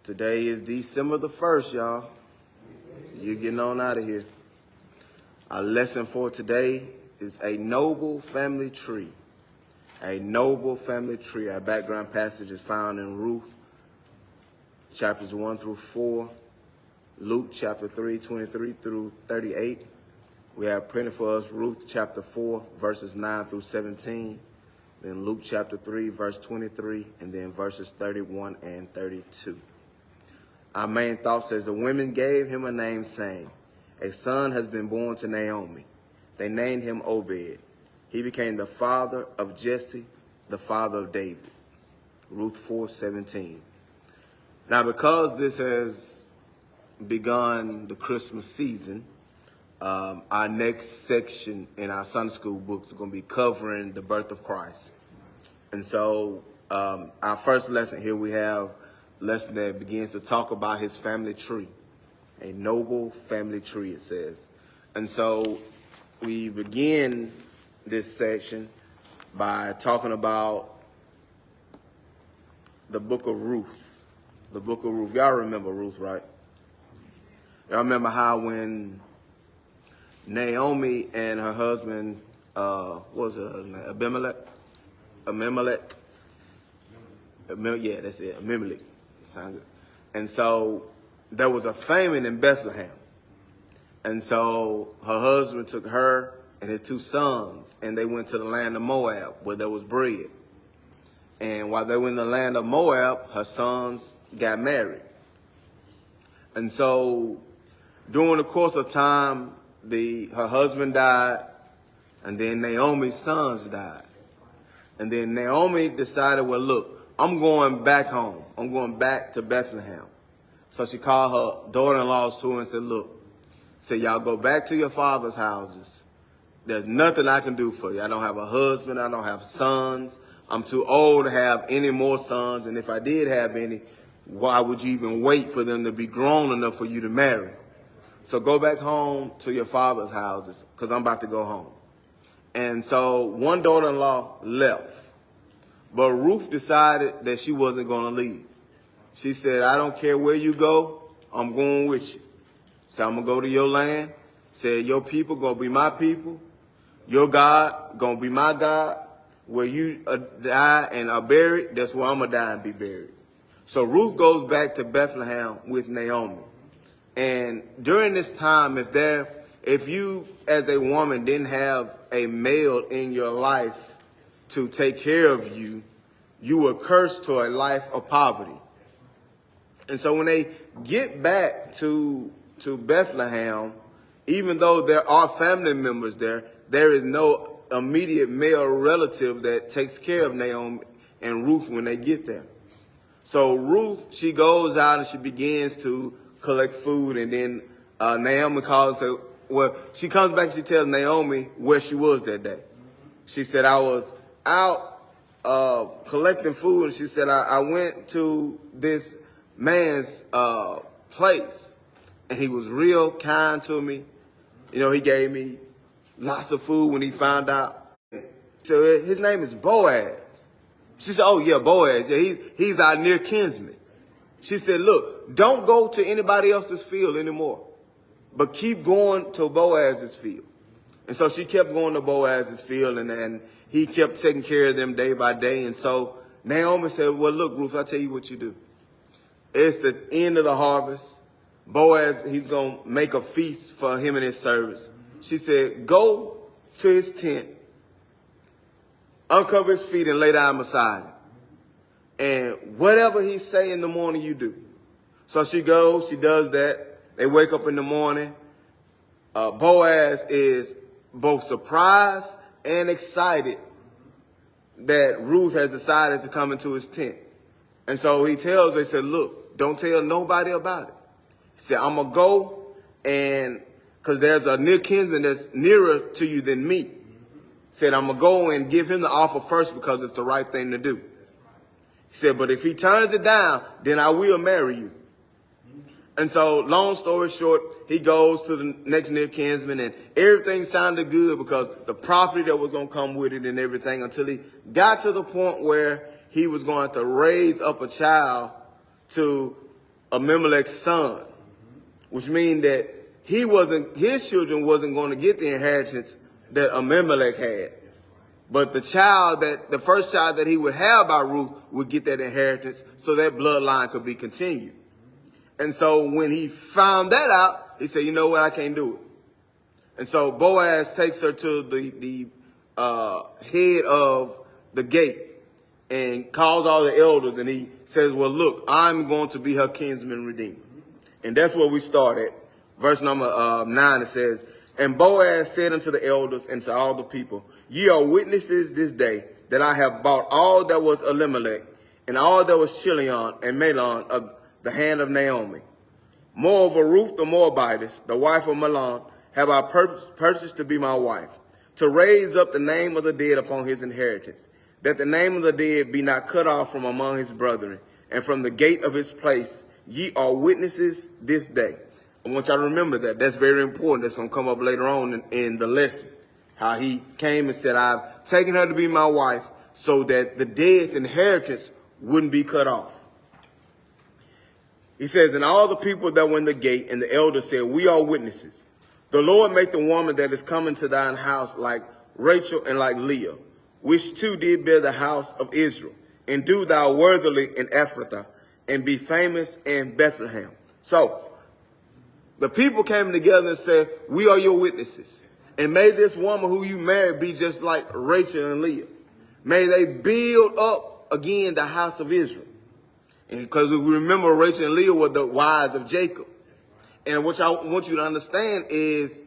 Today is December the 1st, y'all. You're getting on out of here. Our lesson for today is a noble family tree. A noble family tree. Our background passage is found in Ruth, chapters 1 through 4, Luke chapter 3, 23 through 38. We have printed for us Ruth chapter 4, verses 9 through 17, then Luke chapter 3, verse 23, and then verses 31 and 32. Our main thought says, the women gave him a name, saying, a son has been born to Naomi. They named him Obed. He became the father of Jesse, the father of David. Ruth 4:17. Now, because this has begun the Christmas season, our next section in our Sunday school books are going to be covering the birth of Christ. And so our first lesson here, we have a lesson that begins to talk about his family tree. A noble family tree, it says. And so we begin this section by talking about the book of Ruth. The book of Ruth. Y'all remember Ruth, right? Y'all remember how when Naomi and her husband, what was her name? Abimelech? Yeah, that's it. Abimelech. Sound good. And so there was a famine in Bethlehem. And so her husband took her and his two sons, and they went to the land of Moab, where there was bread. And while they were in the land of Moab, her sons got married. And so during the course of time, her husband died, and then Naomi's sons died. And then Naomi decided, well, look, I'm going back home. I'm going back to Bethlehem. So she called her daughter-in-laws to her and said, look, y'all go back to your father's houses. There's nothing I can do for you. I don't have a husband. I don't have sons. I'm too old to have any more sons. And if I did have any, why would you even wait for them to be grown enough for you to marry? So go back home to your father's houses, because I'm about to go home. And so one daughter-in-law left. But Ruth decided that she wasn't going to leave. She said, I don't care where you go, I'm going with you. So I'm going to go to your land. Said, your people going to be my people. Your God going to be my God. Where you die and are buried, that's where I'm going to die and be buried. So Ruth goes back to Bethlehem with Naomi. And during this time, if you as a woman didn't have a male in your life to take care of you, you were cursed to a life of poverty. And so when they get back to Bethlehem, even though there are family members there, there is no immediate male relative that takes care of Naomi and Ruth when they get there. So Ruth, she goes out and she begins to collect food, and then Naomi calls and says, well, she comes back and she tells Naomi where she was that day. She said, I was out collecting food, and she said, I went to this man's place, and he was real kind to me. You know, he gave me lots of food when he found out. So his name is Boaz. She said, oh yeah, Boaz. Yeah, he's our near kinsman. She said, look, don't go to anybody else's field anymore, but keep going to Boaz's field. And so she kept going to Boaz's field, and he kept taking care of them day by day. And so Naomi said, well, look, Ruth, I'll tell you what you do. It's the end of the harvest. Boaz, he's going to make a feast for him and his servants. She said, go to his tent, uncover his feet, and lay down beside him. And whatever he say in the morning, you do. So she goes, she does that. They wake up in the morning. Boaz is both surprised and excited that Ruth has decided to come into his tent. And so he tells her, he said, look, don't tell nobody about it. He said, I'm going to go, and because there's a near kinsman that's nearer to you than me. He said, I'm going to go and give him the offer first because it's the right thing to do. He said, but if he turns it down, then I will marry you. And so, long story short, he goes to the next near kinsman, and everything sounded good because the property that was going to come with it and everything, until he got to the point where he was going to raise up a child to Abimelech's son, which means that his children wasn't going to get the inheritance that Abimelech had. But the first child that he would have by Ruth would get that inheritance so that bloodline could be continued. And so when he found that out, he said, you know what, I can't do it. And so Boaz takes her to the head of the gate and calls all the elders, and he says, well, look, I'm going to be her kinsman-redeemer. And that's where we start at. Verse number 9, it says, and Boaz said unto the elders and to all the people, ye are witnesses this day that I have bought all that was Elimelech and all that was Chilion and Mahlon of the hand of Naomi. Moreover, Ruth the Moabitess, the wife of Mahlon, have I purchased to be my wife, to raise up the name of the dead upon his inheritance, that the name of the dead be not cut off from among his brethren, and from the gate of his place. Ye are witnesses this day. I want y'all to remember that. That's very important. That's going to come up later on in the lesson. How he came and said, I've taken her to be my wife so that the dead's inheritance wouldn't be cut off. He says, and all the people that were in the gate and the elders said, we are witnesses. The Lord make the woman that is coming to thine house like Rachel and like Leah, which two did bear the house of Israel. And do thou worthily in Ephrathah, and be famous in Bethlehem. So the people came together and said, we are your witnesses. And may this woman who you married be just like Rachel and Leah. May they build up again the house of Israel. And because if we remember, Rachel and Leah were the wives of Jacob. And what I want you to understand is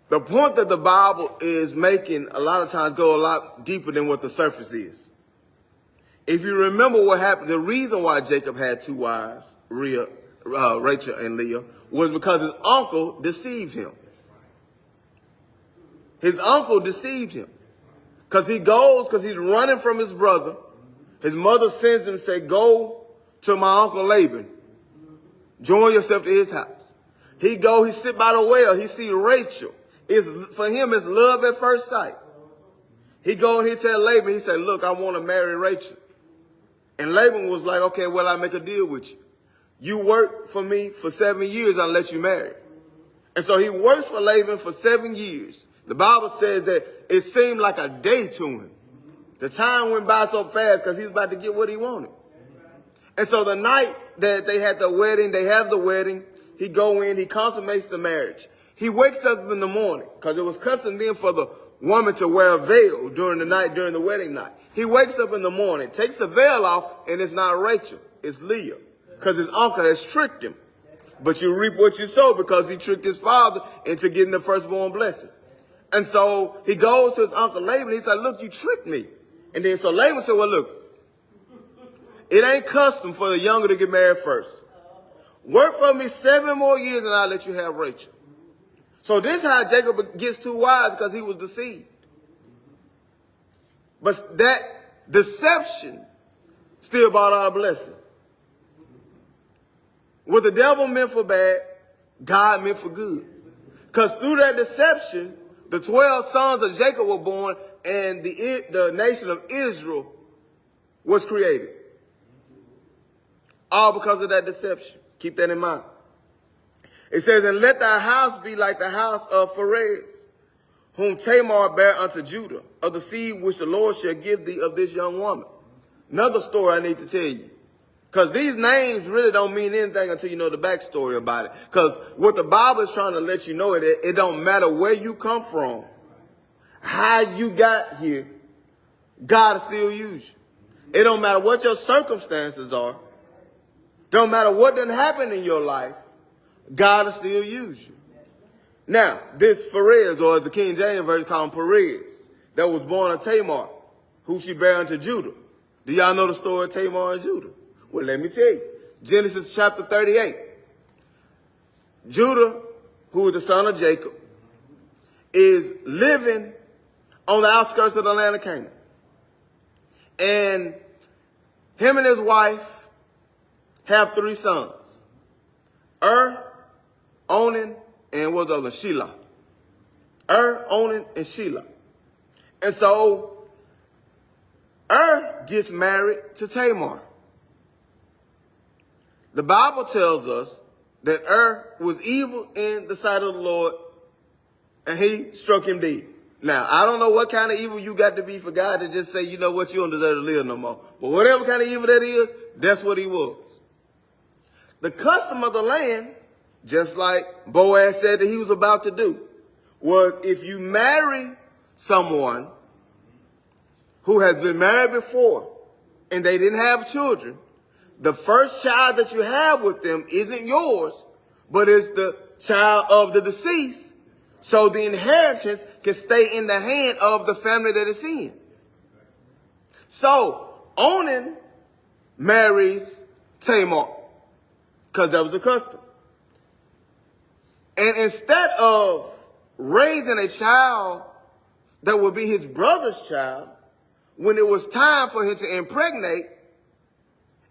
the point that the Bible is making a lot of times go a lot deeper than what the surface is. If you remember what happened, the reason why Jacob had two wives, Rachel and Leah, was because his uncle deceived him. His uncle deceived him. Because he's running from his brother. His mother sends him and says, go to my uncle Laban. Join yourself to his house. He sit by the well. He see Rachel. For him, it's love at first sight. He go and he tell Laban, he said, look, I want to marry Rachel. And Laban was like, okay, well, I make a deal with you. You work for me for 7 years, I'll let you marry. And so he works for Laban for 7 years. The Bible says that it seemed like a day to him. The time went by so fast because he was about to get what he wanted. And so the night that they had the wedding, he go in, he consummates the marriage. He wakes up in the morning because it was custom then for the woman to wear a veil during the wedding night. He wakes up in the morning, takes the veil off, and it's not Rachel, it's Leah. Because his uncle has tricked him. But you reap what you sow, because he tricked his father into getting the firstborn blessing. And so he goes to his uncle Laban. He said, look, you tricked me. And then so Laban said, well, look, it ain't custom for the younger to get married first. Work for me 7 more years and I'll let you have Rachel. So this is how Jacob gets 2 wives, because he was deceived. But that deception still brought out a blessing. What the devil meant for bad, God meant for good. Because through that deception, the 12 sons of Jacob were born, and the nation of Israel was created. All because of that deception. Keep that in mind. It says, and let thy house be like the house of Pharez, whom Tamar bare unto Judah, of the seed which the Lord shall give thee of this young woman. Another story I need to tell you. Because these names really don't mean anything until you know the backstory about it. Because what the Bible is trying to let you know is that it don't matter where you come from, how you got here, God will still use you. It don't matter what your circumstances are. Don't matter what done happened in your life, God will still use you. Now, this Pharez, or as the King James Version call him Perez, that was born of Tamar, who she bare unto Judah. Do y'all know the story of Tamar and Judah? Well, let me tell you. Genesis chapter 38. Judah, who is the son of Jacob, is living on the outskirts of the land of Canaan. And him and his wife have 3 sons. Onan, and what's the other? Shelah. Onan, and Shelah. And so, gets married to Tamar. The Bible tells us that was evil in the sight of the Lord, and he struck him dead. Now, I don't know what kind of evil you got to be for God to just say, you know what, you don't deserve to live no more. But whatever kind of evil that is, that's what he was. The custom of the land, just like Boaz said that he was about to do, was if you marry someone who has been married before and they didn't have children, the first child that you have with them isn't yours, but it's the child of the deceased. So the inheritance can stay in the hand of the family that it's in. So Onan marries Tamar because that was the custom. And instead of raising a child that would be his brother's child, when it was time for him to impregnate,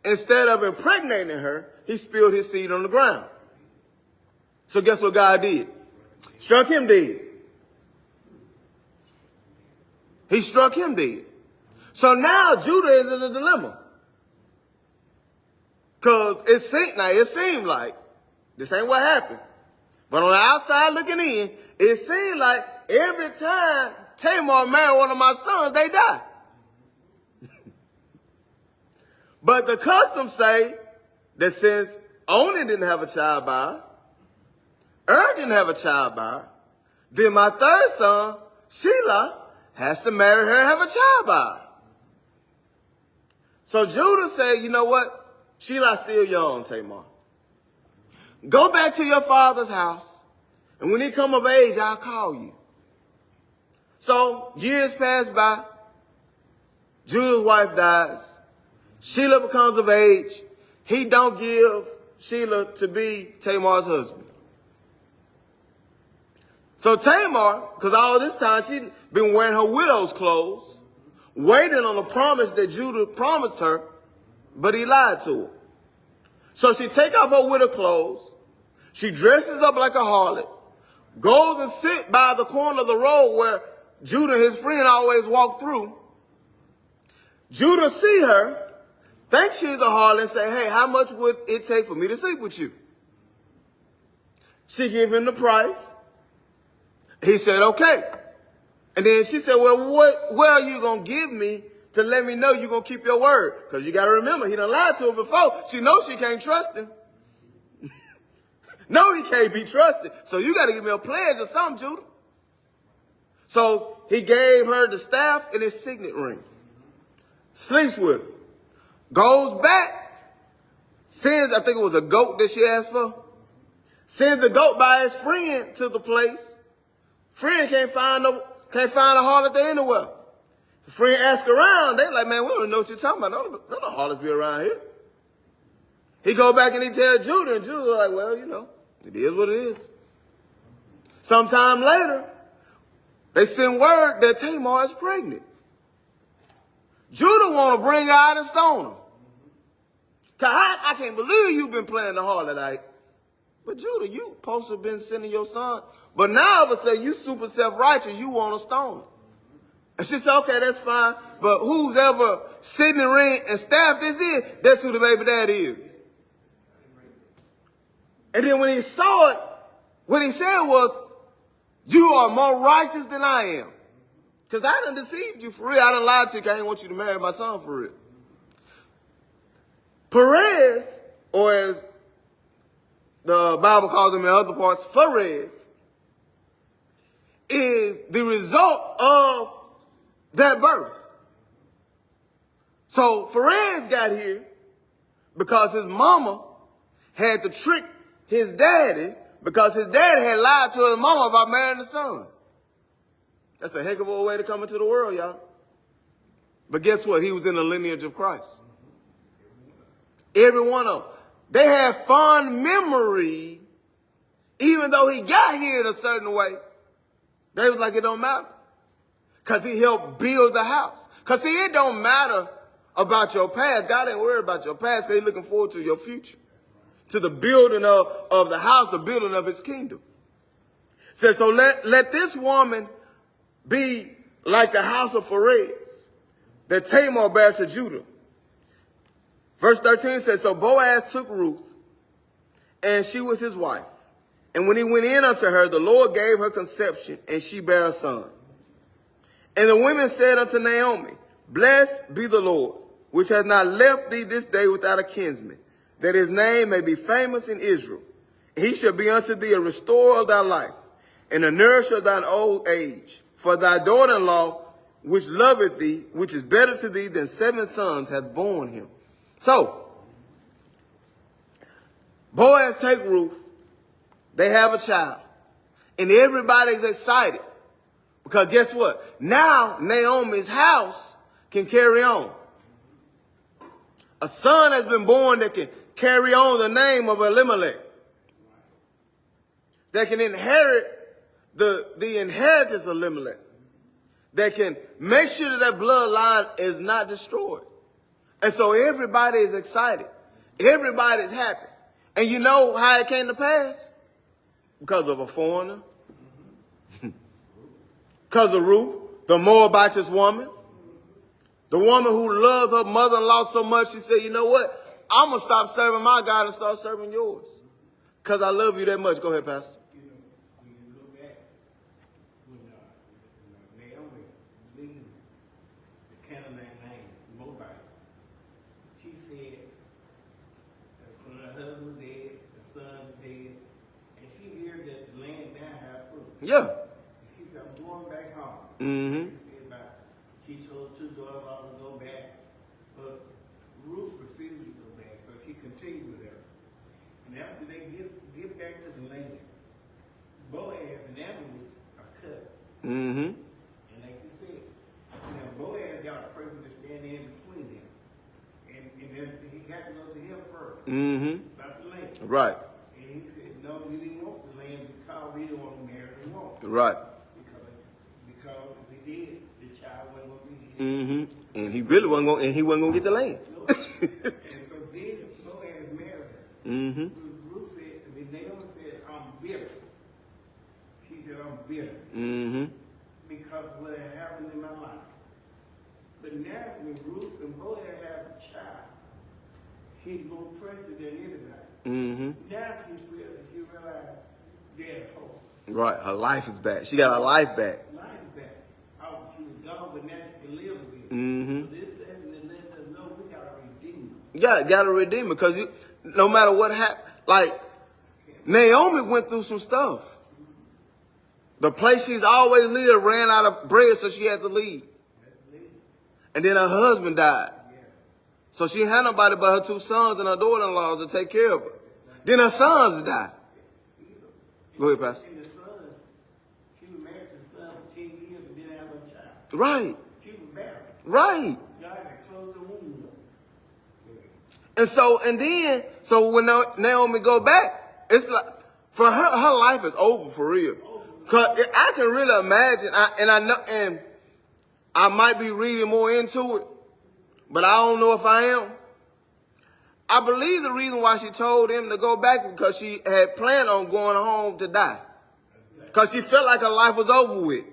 instead of impregnating her, he spilled his seed on the ground. So guess what God did? Struck him dead. He struck him dead. So now Judah is in a dilemma. Because it seemed like this ain't what happened. But on the outside looking in, it seemed like every time Tamar married one of my sons, they die. But the customs say that since Onan didn't have a child by her, didn't have a child by her, then my third son, Shelah, has to marry her and have a child by her. So Judah said, you know what? Shelah's still young, Tamar. Go back to your father's house, and when he come of age, I'll call you. So years pass by. Judah's wife dies. Shelah becomes of age. He don't give Shelah to be Tamar's husband. So Tamar, because all this time she'd been wearing her widow's clothes, waiting on the promise that Judah promised her, but he lied to her. So she take off her widow clothes, she dresses up like a harlot, goes and sit by the corner of the road where Judah, his friend, always walked through. Judah see her, thinks she's a harlot, and say, hey, how much would it take for me to sleep with you? She give him the price. He said, okay. And then she said, well, what are you going to give me to let me know you're going to keep your word? Because you got to remember, he done lied to her before. She knows she can't trust him. No, he can't be trusted. So you got to give me a pledge or something, Judah. So he gave her the staff and his signet ring. Sleeps with her. Goes back. Sends, I think it was a goat that she asked for. Sends the goat by his friend to the place. Friend can't find a harlot there anywhere. The friend asks around. They like, man, we don't know what you're talking about. None of harlots be around here. He go back and he tell Judah, and Judah like, well, you know, it is what it is. Sometime later, they send word that Tamar is pregnant. Judah want to bring her out and stone her. Cause I can't believe you've been playing the harlot. But Judah, you supposed to have been sending your son. But now all of a sudden you super self-righteous, you want to stone her. And she said, okay, that's fine. But who's ever sitting in the ring and staff this is, that's who the baby daddy is. And then when he saw it, what he said was, you are more righteous than I am. Because I done deceived you for real. I done lied to you because I didn't want you to marry my son for real. Perez, or as the Bible calls him in other parts, Pharez, is the result of that birth. So Pharez got here because his mama had to trick his daddy because his daddy had lied to his mama about marrying the son. That's a heck of a way to come into the world, y'all. But guess what? He was in the lineage of Christ. Every one of them. They had fond memory, even though he got here in a certain way. They was like, it don't matter. Because he helped build the house. Because see, it don't matter about your past. God ain't worried about your past because he's looking forward to your future. To the building of the house, the building of his kingdom. So let this woman be like the house of Pharez that Tamar bare to Judah. Verse 13 says, so Boaz took Ruth, and she was his wife. And when he went in unto her, the Lord gave her conception, and she bare a son. And the women said unto Naomi, blessed be the Lord, which has not left thee this day without a kinsman, that his name may be famous in Israel. He shall be unto thee a restorer of thy life, and a nourisher of thine old age. For thy daughter-in-law, which loveth thee, which is better to thee than 7 sons, hath borne him. So, Boaz take Ruth. They have a child. And everybody's excited. Because guess what? Now, Naomi's house can carry on. A son has been born that can carry on the name of Elimelech. That can inherit the inheritance of Elimelech. That can make sure that bloodline is not destroyed. And so everybody is excited. Everybody's happy. And you know how it came to pass? Because of a foreigner. Because of Ruth, the Moabitess woman. The woman who loves her mother-in-law so much, she said, you know what? I'm going to stop serving my God and start serving yours. Because I love you that much. Go ahead, Pastor. You know, when you look back, when Naomi leaving the Canaanite land, Moabite, she said, when her husband was dead, the son was dead, and she heard that the land now had fruit. Yeah. She said, I'm going back home. Mm-hmm. She told 2 daughters-in-law to go back, but Ruth refused to go back, so she continued with her. And after they get back to the land, Boaz and Naomi are cut. Mm-hmm. And like you said, now Boaz got a person to stand in between them. And then he got to go to him first. Mm-hmm. About the land. Right. And he said, no, he didn't want the land because he didn't want to marry the woman. Right. Because if he did, the child wasn't going to be his. Mm-hmm. And he really wasn't going, and he wasn't going to get the land. No. And so then Boaz married her. Mm-hmm. Ruth said, Naomi said, I'm bitter. She said, I'm bitter. Mm-hmm. Because of what had happened in my life. But now when Ruth and Boaz have a child, she's more precious than anybody. Mm-hmm. Now she realized there's hope. Right. Her life is back. She got her life back. Life is back. Oh, she was gone, but now she can live again. Mm-hmm. So this lesson is letting us know we got to redeem her. Yeah, got to redeem it. Because no matter what happened, like, Naomi went through some stuff. The place she's always lived ran out of bread, so she had to leave. And then her husband died. So she had nobody but her 2 sons and her daughter-in-law to take care of her. Then her sons died. Go ahead, Pastor. And the son, she was married to the son for 10 years and didn't have a child. Right. She was barren. Right. God had closed the womb up. And so when Naomi go back, it's like, for her life is over for real. Cause I can really imagine, and I might be reading more into it, but I don't know if I am. I believe the reason why she told him to go back is because she had planned on going home to die. Because she felt like her life was over with.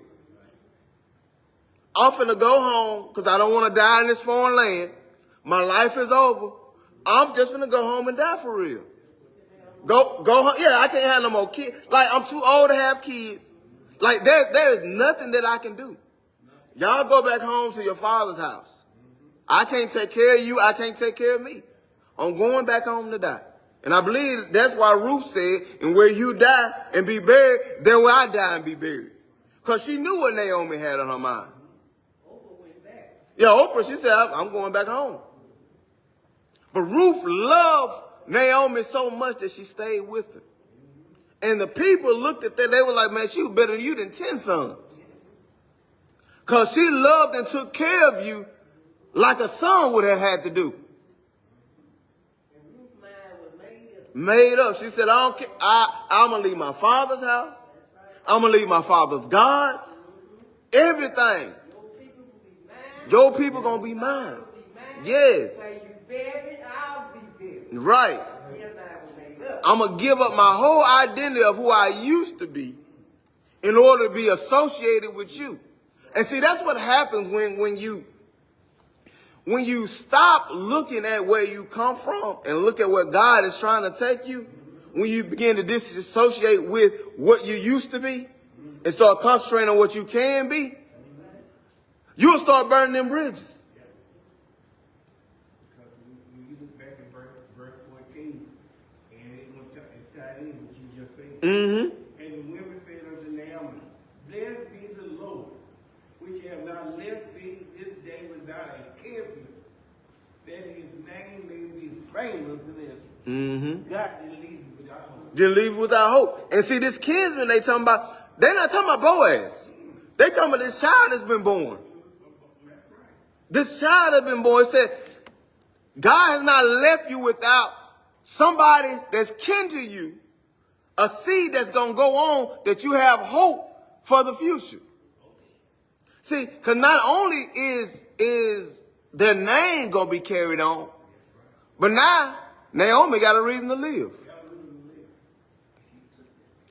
I'm finna go home because I don't want to die in this foreign land. My life is over. I'm just finna go home and die for real. Go home. Yeah, I can't have no more kids. Like, I'm too old to have kids. Like, there's nothing that I can do. Y'all go back home to your father's house. I can't take care of you. I can't take care of me. I'm going back home to die. And I believe that's why Ruth said, and where you die and be buried, there will I die and be buried. Because she knew what Naomi had on her mind. Oprah went back. Yeah, Oprah, she said, I'm going back home. But Ruth loved Naomi so much that she stayed with her. And the people looked at that, they were like, man, she was better than you than 10 sons. Because she loved and took care of you like a son would have had to do. And Ruth's mind was made up. Made up. She said, I don't care. I'm going to leave my father's house. I'm going to leave my father's gods. Everything. Your people going to be mine. Yes. Where you buried, I'll be buried. Right. I'm going to give up my whole identity of who I used to be in order to be associated with you. And see, that's what happens when when you stop looking at where you come from and look at where God is trying to take you, when you begin to disassociate with what you used to be and start concentrating on what you can be, you'll start burning them bridges. Because when you look back at verse 14, and it's tied in what you just said. Mm-hmm. And the women said unto Naomi, Blessed be the Lord, which have not left thee this day without a kinsman, that his name may be famous in Israel. Mm-hmm. God didn't leave you without hope. Didn't leave without hope. And see, this kinsman they talking about, they're not talking about Boaz. They talking about this child that's been born. This child has been born. It said, God has not left you without somebody that's kin to you, a seed that's going to go on, that you have hope for the future. See, because not only is their name going to be carried on, but now Naomi got a reason to live.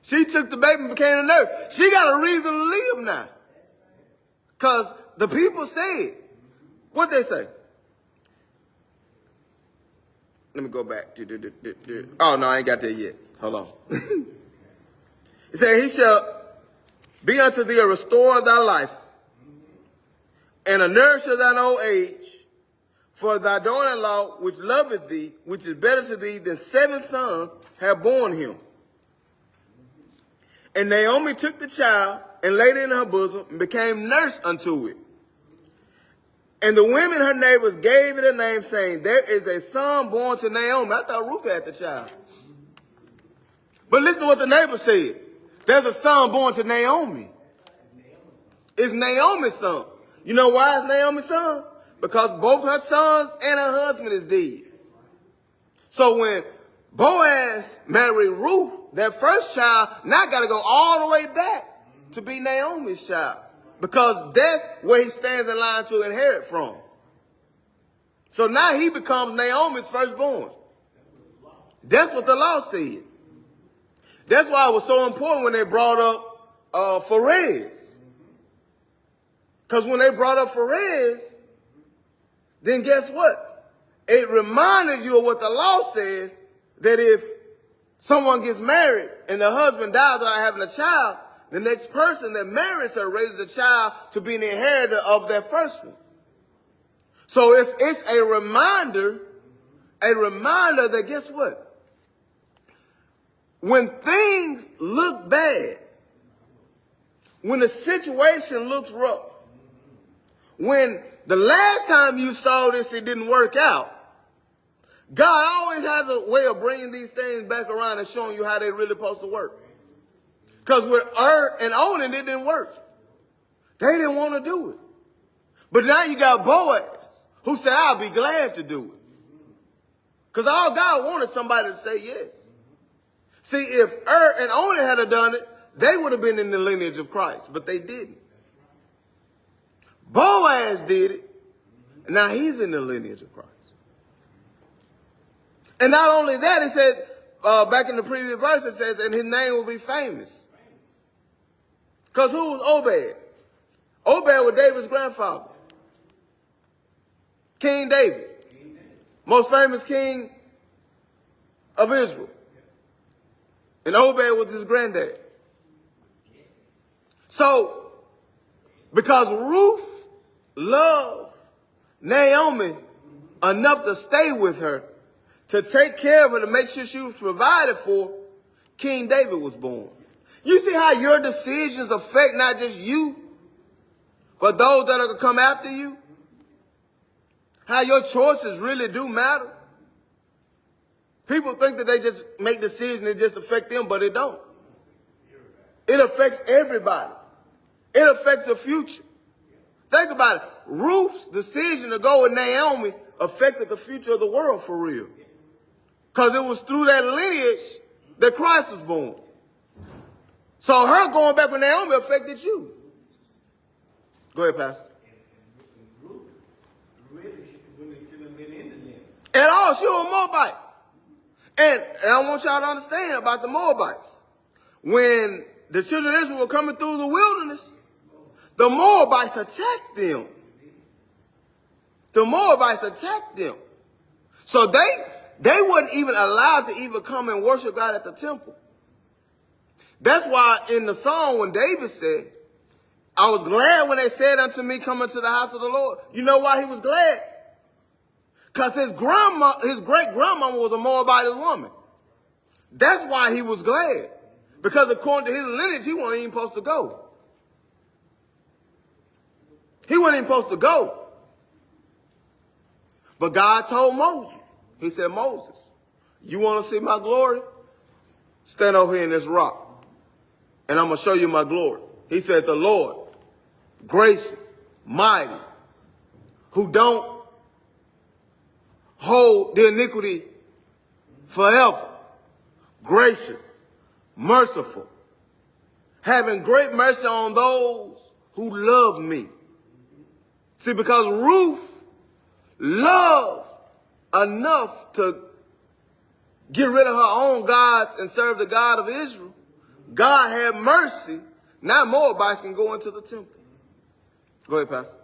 She took the baby and became a nurse. She got a reason to live now. Because the people said, what they say? Let me go back. Oh, no, I ain't got there yet. Hold on. It said, he shall be unto thee a restorer of thy life, and a nourisher of thine old age. For thy daughter-in-law, which loveth thee, which is better to thee than 7 sons, have borne him. And Naomi took the child and laid it in her bosom and became nurse unto it. And the women, her neighbors, gave it a name, saying, There is a son born to Naomi. I thought Ruth had the child. But listen to what the neighbor said. There's a son born to Naomi. It's Naomi's son. You know why it's Naomi's son? Because both her sons and her husband is dead. So when Boaz married Ruth, that first child now got to go all the way back to be Naomi's child. Because that's where he stands in line to inherit from. So now he becomes Naomi's firstborn. That's what the law said. That's why it was so important when they brought up Perez. Because when they brought up Perez, then guess what? It reminded you of what the law says, that if someone gets married and the husband dies without having a child, the next person that marries her raises a child to be an inheritor of that first one. So it's a reminder that guess what? When things look bad, when the situation looks rough, when the last time you saw this, it didn't work out, God always has a way of bringing these things back around and showing you how they're really supposed to work. Because with and Onan, it didn't work. They didn't want to do it. But now you got Boaz, who said, I'll be glad to do it. Because all God wanted somebody to say yes. See, if and Onan had done it, they would have been in the lineage of Christ, but they didn't. Boaz did it, and now he's in the lineage of Christ. And not only that, it says, back in the previous verse, it says, and his name will be famous. Because who was Obed? Obed was David's grandfather. King David. Most famous king of Israel. And Obed was his granddad. So, because Ruth loved Naomi enough to stay with her, to take care of her, to make sure she was provided for, King David was born. You see how your decisions affect not just you, but those that are going to come after you? How your choices really do matter? People think that they just make decisions that just affect them, but it don't. It affects everybody. It affects the future. Think about it. Ruth's decision to go with Naomi affected the future of the world for real. Because it was through that lineage that Christ was born. So her going back with Naomi affected you. Go ahead, Pastor. And Ruth really shouldn't have been in the land. At all, she was a Moabite. And I want y'all to understand about the Moabites. When the children of Israel were coming through the wilderness, the Moabites attacked them. the Moabites attacked them. So they weren't even allowed to even come and worship God at the temple. That's why in the song when David said, I was glad when they said unto me, come into the house of the Lord. You know why he was glad? Because his great grandmama was a Moabite woman. That's why he was glad. Because according to his lineage, he wasn't even supposed to go. He wasn't even supposed to go. But God told Moses, he said, Moses, you want to see my glory? Stand over here in this rock, and I'm going to show you my glory. He said, the Lord, gracious, mighty, who don't hold the iniquity forever, gracious, merciful, having great mercy on those who love me. See, because Ruth loved enough to get rid of her own gods and serve the God of Israel, God had mercy. Now Moabites can go into the temple. Go ahead, Pastor.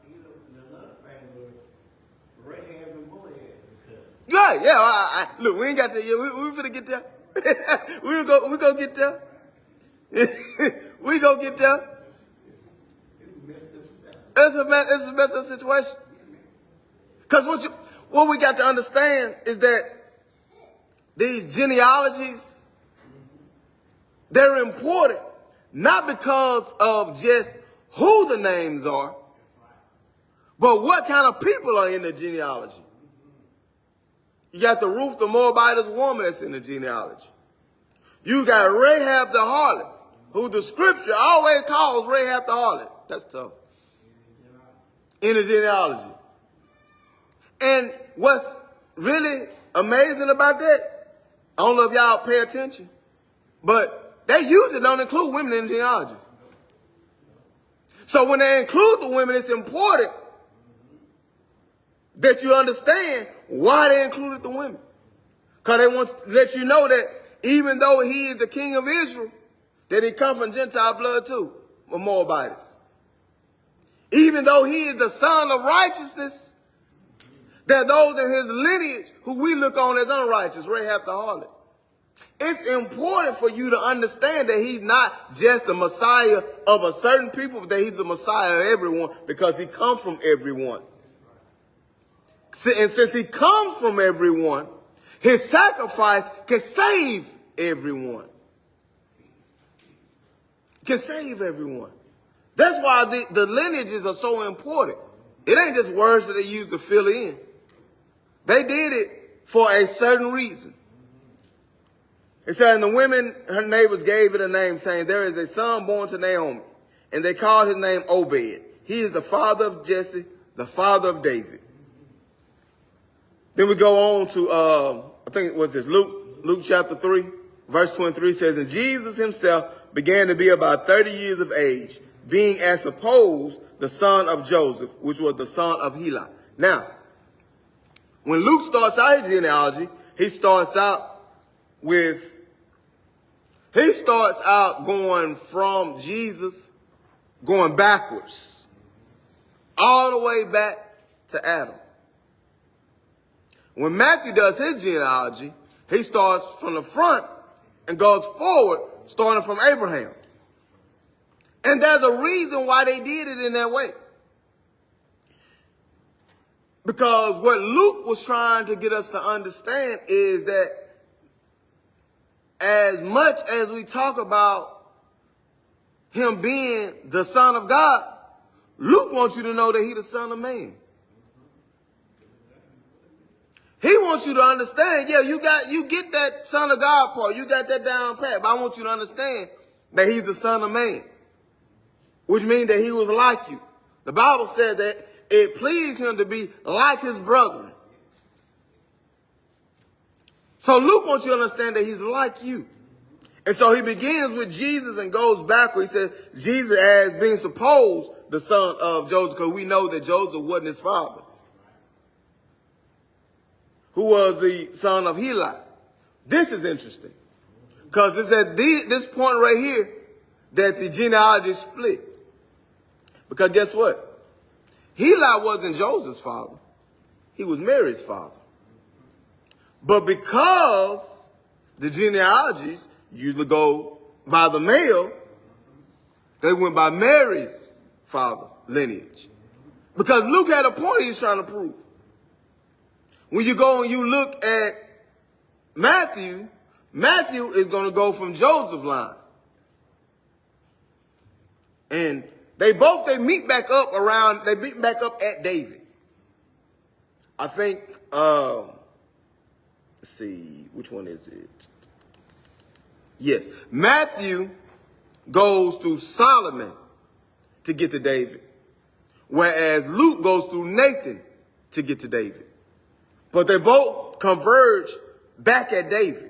Another thing was Rahab and Boaz. Yeah. Look, we ain't got there yet. We finna get there. we gonna get there. we gonna get there. It's a messed up situation. Because what we got to understand is that these genealogies, they're important, not because of just who the names are, but what kind of people are in the genealogy. You got the Ruth, the Moabitess woman that's in the genealogy. You got Rahab the harlot, who the scripture always calls Rahab the harlot. That's tough. In the genealogy. And what's really amazing about that, I don't know if y'all pay attention, but they usually don't include women in the genealogy. So when they include the women, it's important that you understand why they included the women. Because they want to let you know that even though he is the king of Israel, that he comes from Gentile blood too, or Moabites. Even though he is the son of righteousness, there are those in his lineage who we look on as unrighteous, Rahab the harlot. It's important for you to understand that he's not just the Messiah of a certain people, but that he's the Messiah of everyone because he comes from everyone. And since he comes from everyone, his sacrifice can save everyone. Can save everyone. That's why the lineages are so important. It ain't just words that they use to fill in. They did it for a certain reason. It said, and the women, her neighbors, gave it a name, saying, there is a son born to Naomi. And they called his name Obed. He is the father of Jesse, the father of David. Then we go on to, I think it was this, Luke chapter 3, verse 23 says, and Jesus himself began to be about 30 years of age, being as supposed the son of Joseph, which was the son of Heli. Now, when Luke starts out his genealogy, he starts out going from Jesus, going backwards, all the way back to Adam. When Matthew does his genealogy, he starts from the front and goes forward, starting from Abraham. And there's a reason why they did it in that way. Because what Luke was trying to get us to understand is that as much as we talk about him being the Son of God, Luke wants you to know that he's the Son of Man. He wants you to understand, yeah, you get that Son of God part, you got that down pat, but I want you to understand that he's the Son of Man, which means that he was like you. The Bible said that it pleased him to be like his brethren. So Luke wants you to understand that he's like you. And so he begins with Jesus and goes backward. He says Jesus as being supposed the son of Joseph, because we know that Joseph wasn't his father, who was the son of Heli. This is interesting, because it's at this point right here that the genealogy is split. Because guess what? Heli wasn't Joseph's father. He was Mary's father. But because the genealogies usually go by the male, they went by Mary's father lineage. Because Luke had a point he's trying to prove. When you go and you look at Matthew, Matthew is going to go from Joseph's line. And they meet back up at David. I think, let's see, which one is it? Yes, Matthew goes through Solomon to get to David, whereas Luke goes through Nathan to get to David. But they both converge back at David.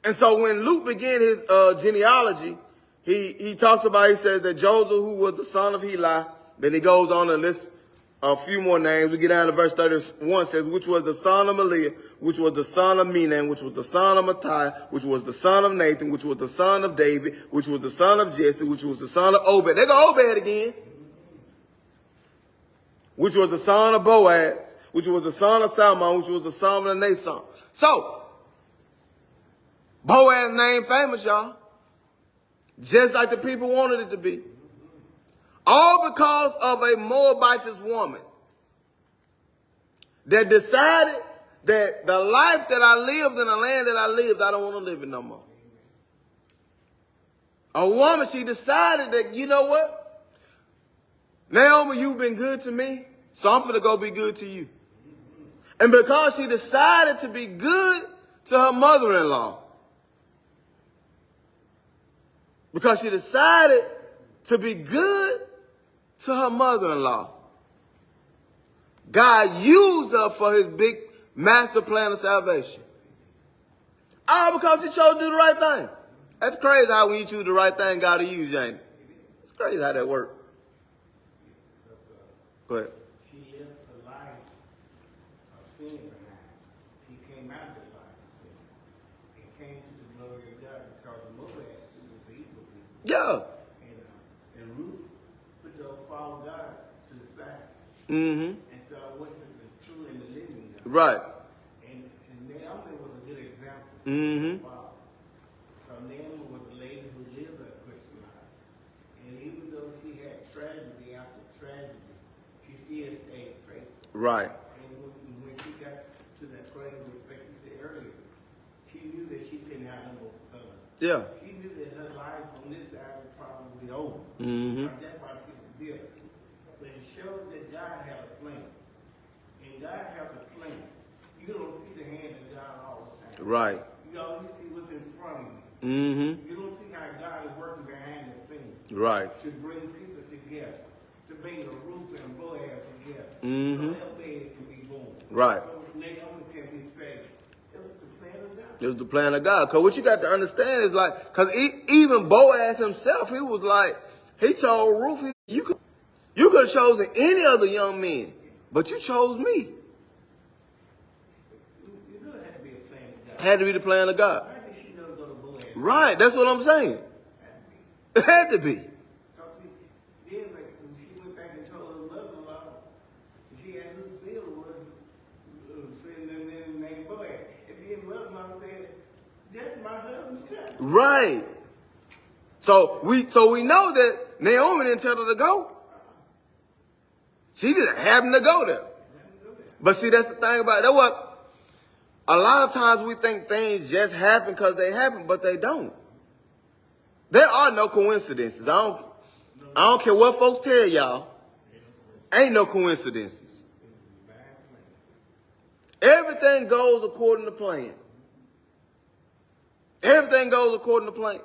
And so when Luke began his genealogy, he talks about, he says that Joseph, who was the son of Heli, then he goes on and lists a few more names. We get down to verse 31, says, which was the son of Maliah, which was the son of Menan, which was the son of Mattiah, which was the son of Nathan, which was the son of David, which was the son of Jesse, which was the son of Obed. They go Obed again. Which was the son of Boaz, which was the son of Salmon, which was the son of Nason. So, Boaz's name famous, y'all. Just like the people wanted it to be. All because of a Moabitess woman that decided that the life that I lived in the land that I lived, I don't want to live it no more. A woman, she decided that, you know what? Naomi, you've been good to me, so I'm finna go be good to you. And because she decided to be good to her mother-in-law, because she decided to be good to her mother-in-law, God used her for his big master plan of salvation. All because she chose to do the right thing. That's crazy how when you choose the right thing, God will use you, ain't it? It's crazy how that works. Go ahead. She lived a life of sin behind. She came out of the life of sin and came to the glory of God because of Moab, who was the evil people. Yeah. And Ruth put the follow God to the side. Mm-hmm. And started worshiping the true and the living God. Right. And Naomi was a good example. Mm-hmm. So Naomi was a lady who lived a Christian life. And even though she had tragedy after tragedy, she still stayed faithful. Right. And when she got to that place where you said earlier, she knew that she couldn't have no more sons. Yeah. She knew that her life on this side was probably over. Mm-hmm. That's why she was bitter. But it showed that God had a plan. And God has a plan. You don't see the hand of God all the time. Right. You always see what's in front of you. Mm-hmm. You don't see how God is working behind the scenes. Right. To bring people together. To bring the Ruth and Boaz together. Mm-hmm. So that baby can be born. Right. So Naomi can be saved. It was the plan of God. It was the plan of God. Because what you got to understand is like, because even Boaz himself, he was like, he told Ruth, you could have chosen any other young men, but you chose me. You know it had to be a plan of God. Had to be the plan of God. Why did she never go to Boaz? Right. That's what I'm saying. It had to be. So see, then like, when she went back and told her mother-in-law, she asked who Phil was sitting in there named Boaz. And then mother-in-law said, that's my husband's child. Right. So we know that Naomi didn't tell her to go. She just happened to go there. But see, that's the thing about it. That's what a lot of times we think things just happen because they happen, but they don't. There are no coincidences. I don't care what folks tell y'all. Ain't no coincidences. Everything goes according to plan. Everything goes according to plan.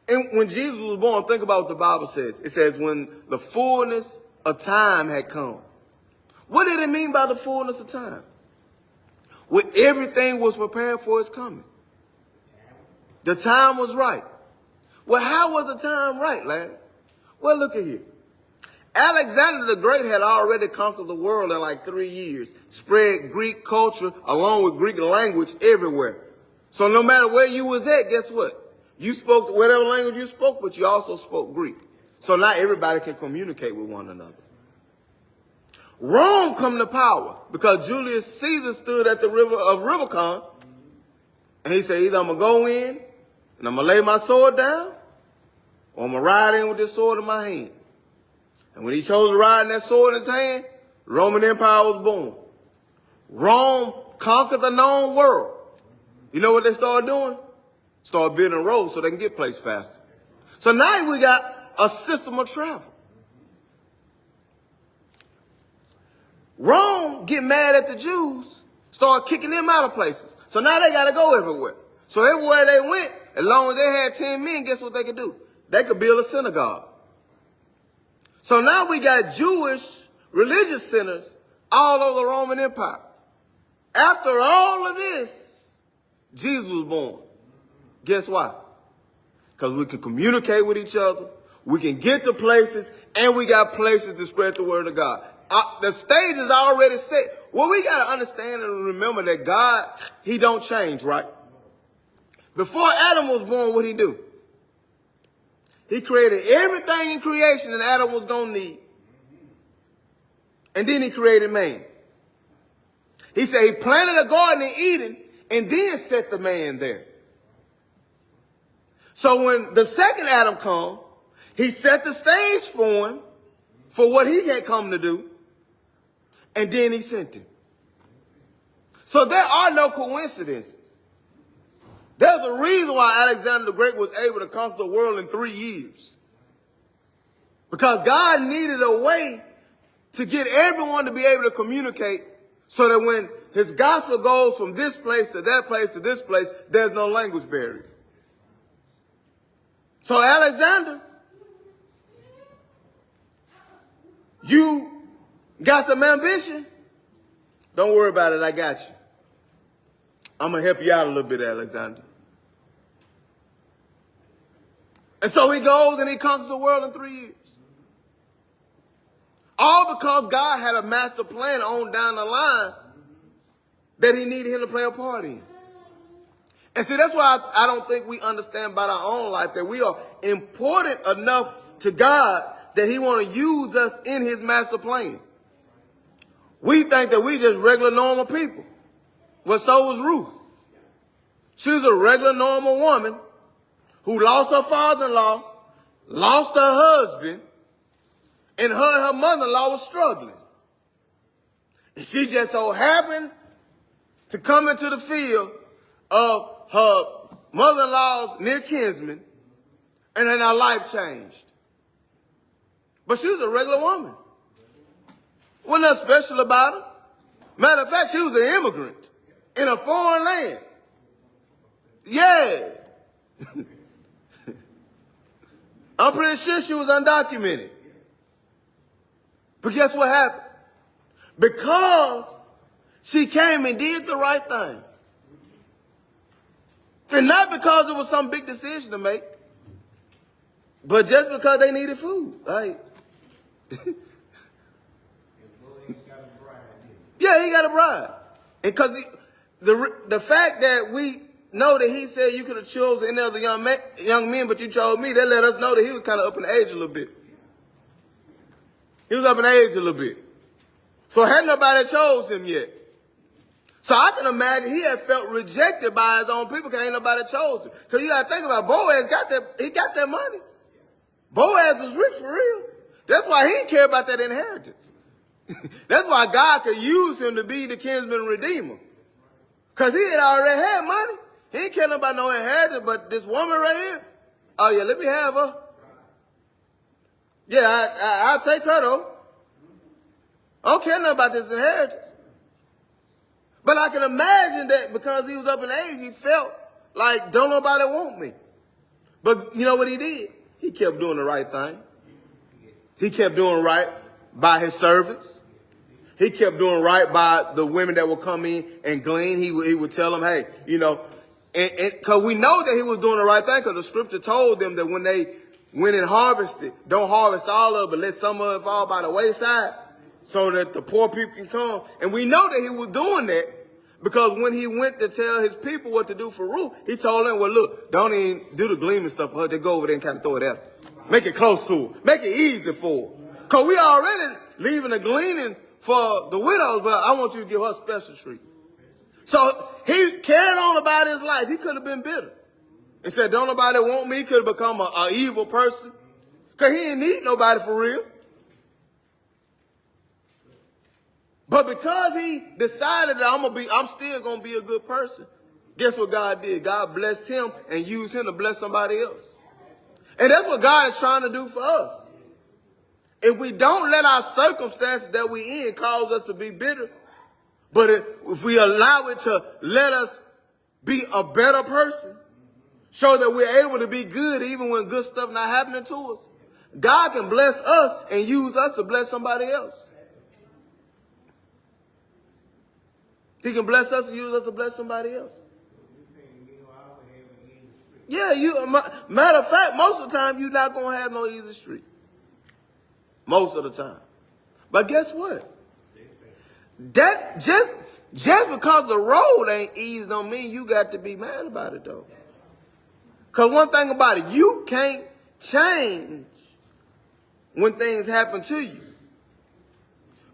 And when Jesus was born, think about what the Bible says. It says when the fullness of time had come. What did it mean by the fullness of time? When everything was prepared for its coming. The time was right. Well, how was the time right, Larry? Well, look at here. Alexander the Great had already conquered the world in like 3 years, spread Greek culture along with Greek language everywhere. So no matter where you was at, guess what? You spoke whatever language you spoke, but you also spoke Greek. So now everybody can communicate with one another. Rome come to power because Julius Caesar stood at the river of Rubicon, and he said, either I'm going to go in and I'm going to lay my sword down, or I'm going to ride in with this sword in my hand. And when he chose to ride in that sword in his hand, the Roman Empire was born. Rome conquered the known world. You know what they started doing? Started building roads so they can get places faster. So now we got a system of travel. Rome get mad at the Jews, start kicking them out of places. So now they got to go everywhere. So everywhere they went, as long as they had 10 men, guess what they could do? They could build a synagogue. So now we got Jewish religious centers all over the Roman Empire. After all of this, Jesus was born. Guess why? Because we can communicate with each other, we can get to places, and we got places to spread the word of God. The stage is already set. Well, we got to understand and remember that God, he don't change, right? Before Adam was born, what did he do? He created everything in creation that Adam was going to need. And then he created man. He said he planted a garden in Eden and then set the man there. So when the second Adam come, he set the stage for him for what he had come to do. And then he sent him. So there are no coincidences. There's a reason why Alexander the Great was able to conquer the world in 3 years. Because God needed a way to get everyone to be able to communicate so that when his gospel goes from this place to that place to this place, there's no language barrier. So Alexander, you got some ambition? Don't worry about it, I got you. I'm going to help you out a little bit, Alexander. And so he goes and he conquers the world in 3 years. All because God had a master plan on down the line that he needed him to play a part in. And see, that's why I don't think we understand about our own life that we are important enough to God that he want to use us in his master plan. We think that we just regular normal people. Well, so was Ruth. She was a regular normal woman who lost her father-in-law, lost her husband, and her mother-in-law was struggling. And she just so happened to come into the field of her mother-in-law's near kinsman, and then her life changed. But she was a regular woman. Wasn't nothing special about her. Matter of fact, she was an immigrant in a foreign land. Yeah. I'm pretty sure she was undocumented. But guess what happened? Because she came and did the right thing. And not because it was some big decision to make, but just because they needed food. Like, yeah, he got a bride. And because the fact that we know that he said you could have chosen any other young men, but you chose me, that let us know that he was kind of up in age a little bit. He was up in age a little bit. So hadn't nobody chose him yet. So I can imagine he had felt rejected by his own people because ain't nobody chose him. Because you got to think about it, Boaz he got that money. Boaz was rich for real. That's why he didn't care about that inheritance. That's why God could use him to be the kinsman-redeemer. Because he had already had money. He didn't care about no inheritance, but this woman right here, oh yeah, let me have her. Yeah, I'll take her though. I don't care nothing about this inheritance. But I can imagine that because he was up in age, he felt like don't nobody want me. But you know what he did? He kept doing the right thing. He kept doing right by his servants. He kept doing right by the women that would come in and glean. He would tell them, hey, you know, and because we know that he was doing the right thing because the scripture told them that when they went and harvested, don't harvest all of it, but let some of it fall by the wayside so that the poor people can come. And we know that he was doing that because when he went to tell his people what to do for Ruth, he told them, well, look, don't even do the gleaming stuff for her. Just go over there and kind of throw it at her. Make it close to her. Make it easy for her. Because we already leaving the gleaning for the widows, but I want you to give her special treatment. So he carried on about his life. He could have been bitter and said, don't nobody want me. He could have become an evil person because he didn't need nobody for real. But because he decided that I'm still going to be a good person, guess what God did? God blessed him and used him to bless somebody else. And that's what God is trying to do for us. If we don't let our circumstances that we in cause us to be bitter, but if we allow it to let us be a better person, show that we're able to be good even when good stuff not happening to us, God can bless us and use us to bless somebody else. He can bless us and use us to bless somebody else. Yeah, matter of fact, most of the time you're not going to have no easy street. Most of the time. But guess what? That just because the road ain't easy don't mean you got to be mad about it though. Because one thing about it, you can't change when things happen to you.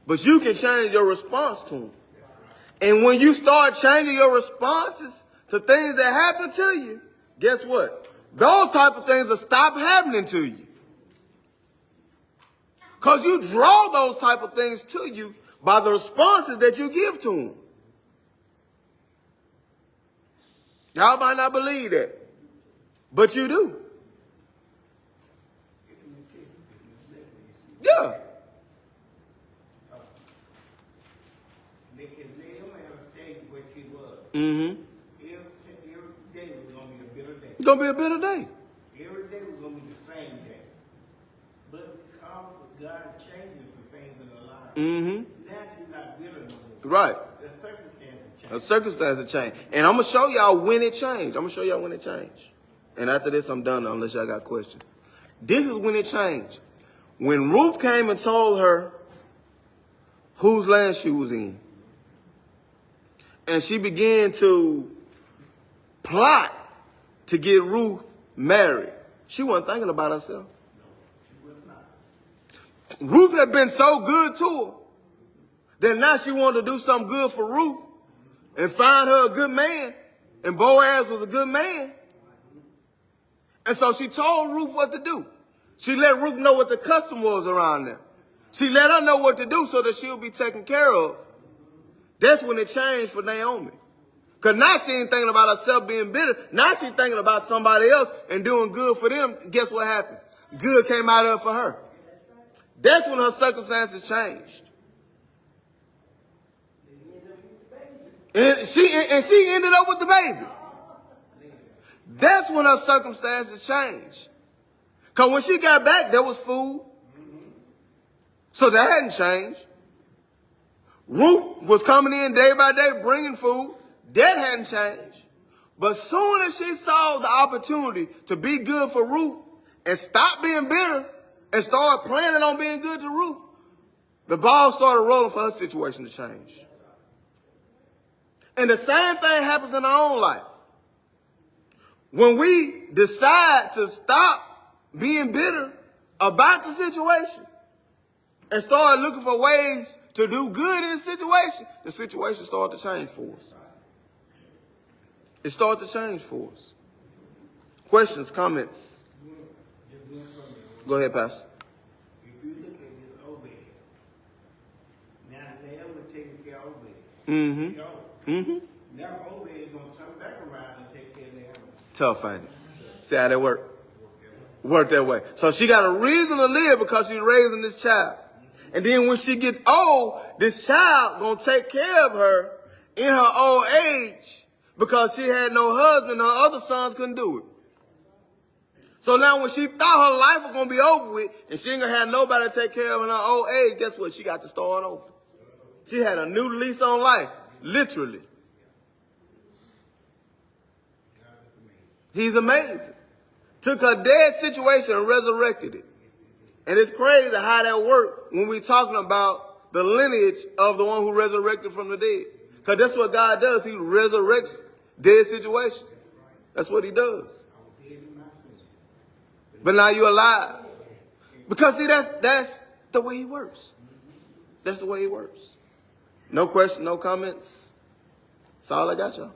But you can change your response to them. And when you start changing your responses to things that happen to you, guess what? Those type of things will stop happening to you. Because you draw those type of things to you by the responses that you give to them. Y'all might not believe that, but you do. Yeah. Mm-hmm. Every day was going to be a bitter day. It's going to be a bitter day. Every day was going to be the same day. But because God changes the things in our lives, now she's not bitter no more. Right. The circumstances change. The circumstances change. And I'm going to show y'all when it changed. I'm going to show y'all when it changed. And after this, I'm done unless y'all got questions. This is when it changed. When Ruth came and told her whose land she was in, and she began to plot to get Ruth married, she wasn't thinking about herself. Ruth had been so good to her that now she wanted to do something good for Ruth and find her a good man. And Boaz was a good man. And so she told Ruth what to do. She let Ruth know what the custom was around there. She let her know what to do so that she'll be taken care of. That's when it changed for Naomi. Because now she ain't thinking about herself being bitter. Now she's thinking about somebody else and doing good for them. Guess what happened? Good came out of it for her. That's when her circumstances changed. And she ended up with the baby. That's when her circumstances changed. Because when she got back, there was food. So that hadn't changed. Ruth was coming in day by day bringing food. That hadn't changed. But soon as she saw the opportunity to be good for Ruth and stop being bitter and start planning on being good to Ruth, the ball started rolling for her situation to change. And the same thing happens in our own life. When we decide to stop being bitter about the situation and start looking for ways to do good in the situation started to change for us. It started to change for us. Questions, comments? Go ahead, Pastor. If you look at this Obed, now Naomi taking care of Obed. Mm-hmm. Mm-hmm. Now Obed is going to turn back around and take care of Naomi. Tough, ain't it? See how that work? Work that way. So she got a reason to live because she's raising this child. And then when she get old, this child going to take care of her in her old age because she had no husband. Her other sons couldn't do it. So now when she thought her life was going to be over with and she ain't going to have nobody to take care of in her old age, guess what? She got to start over. She had a new lease on life, literally. He's amazing. Took her dead situation and resurrected it. And it's crazy how that worked when we're talking about the lineage of the one who resurrected from the dead. Because that's what God does. He resurrects dead situations. That's what he does. But now you're alive. Because see, that's the way he works. That's the way it works. No question, no comments. That's all I got, y'all.